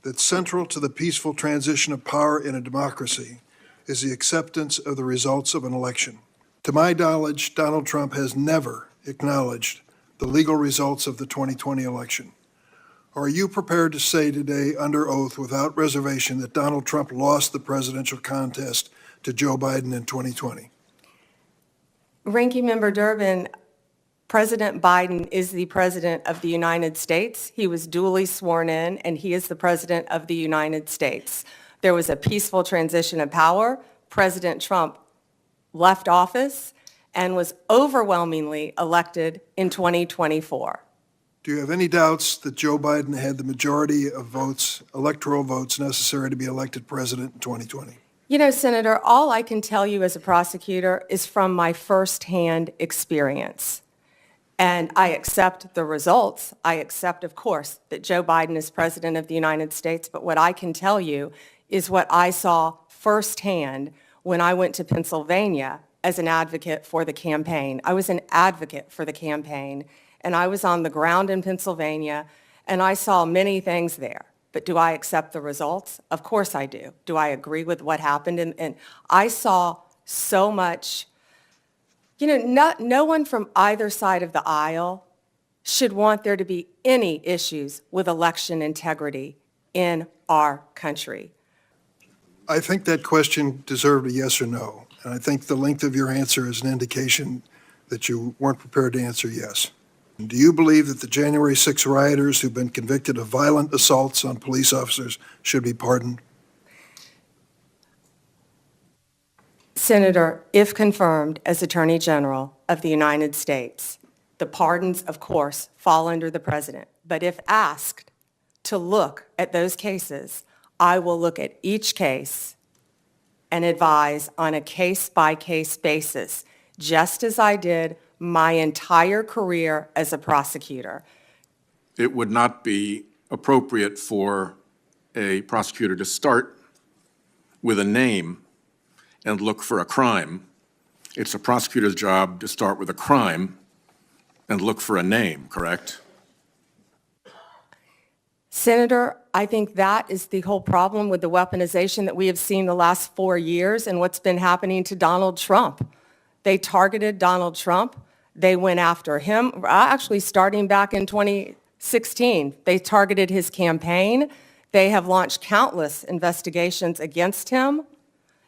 that central to the peaceful transition of power in a democracy is the acceptance of the results of an election. To my knowledge, Donald Trump has never acknowledged the legal results of the 2020 election. Are you prepared to say today under oath without reservation that Donald Trump lost the presidential contest to Joe Biden in 2020? Ranking Member Durbin, President Biden is the President of the United States. He was duly sworn in, and he is the President of the United States. There was a peaceful transition of power. President Trump left office and was overwhelmingly elected in 2024. Do you have any doubts that Joe Biden had the majority of votes, electoral votes, necessary to be elected president in 2020? You know, Senator, all I can tell you as a prosecutor is from my firsthand experience. And I accept the results. I accept, of course, that Joe Biden is President of the United States. But what I can tell you is what I saw firsthand when I went to Pennsylvania as an advocate for the campaign. I was an advocate for the campaign, and I was on the ground in Pennsylvania, and I saw many things there. But do I accept the results? Of course I do. Do I agree with what happened? And I saw so much. You know, no one from either side of the aisle should want there to be any issues with election integrity in our country. I think that question deserved a yes or no. And I think the length of your answer is an indication that you weren't prepared to answer yes. Do you believe that the January 6 rioters who've been convicted of violent assaults on police officers should be pardoned? Senator, if confirmed as Attorney General of the United States, the pardons, of course, fall under the President. But if asked to look at those cases, I will look at each case and advise on a case-by-case basis, just as I did my entire career as a prosecutor. It would not be appropriate for a prosecutor to start with a name and look for a crime. It's a prosecutor's job to start with a crime and look for a name, correct? Senator, I think that is the whole problem with the weaponization that we have seen the last 4 years and what's been happening to Donald Trump. They targeted Donald Trump. They went after him, actually starting back in 2016. They targeted his campaign. They have launched countless investigations against him.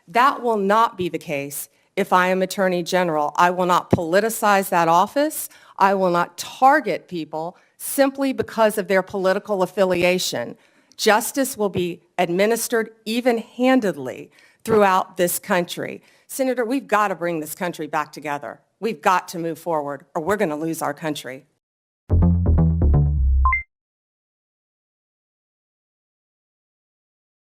That will not be the case if I am Attorney General. I will not politicize that office. I will not target people simply because of their political affiliation. Justice will be administered even-handedly throughout this country. Senator, we've got to bring this country back together. We've got to move forward, or we're going to lose our country.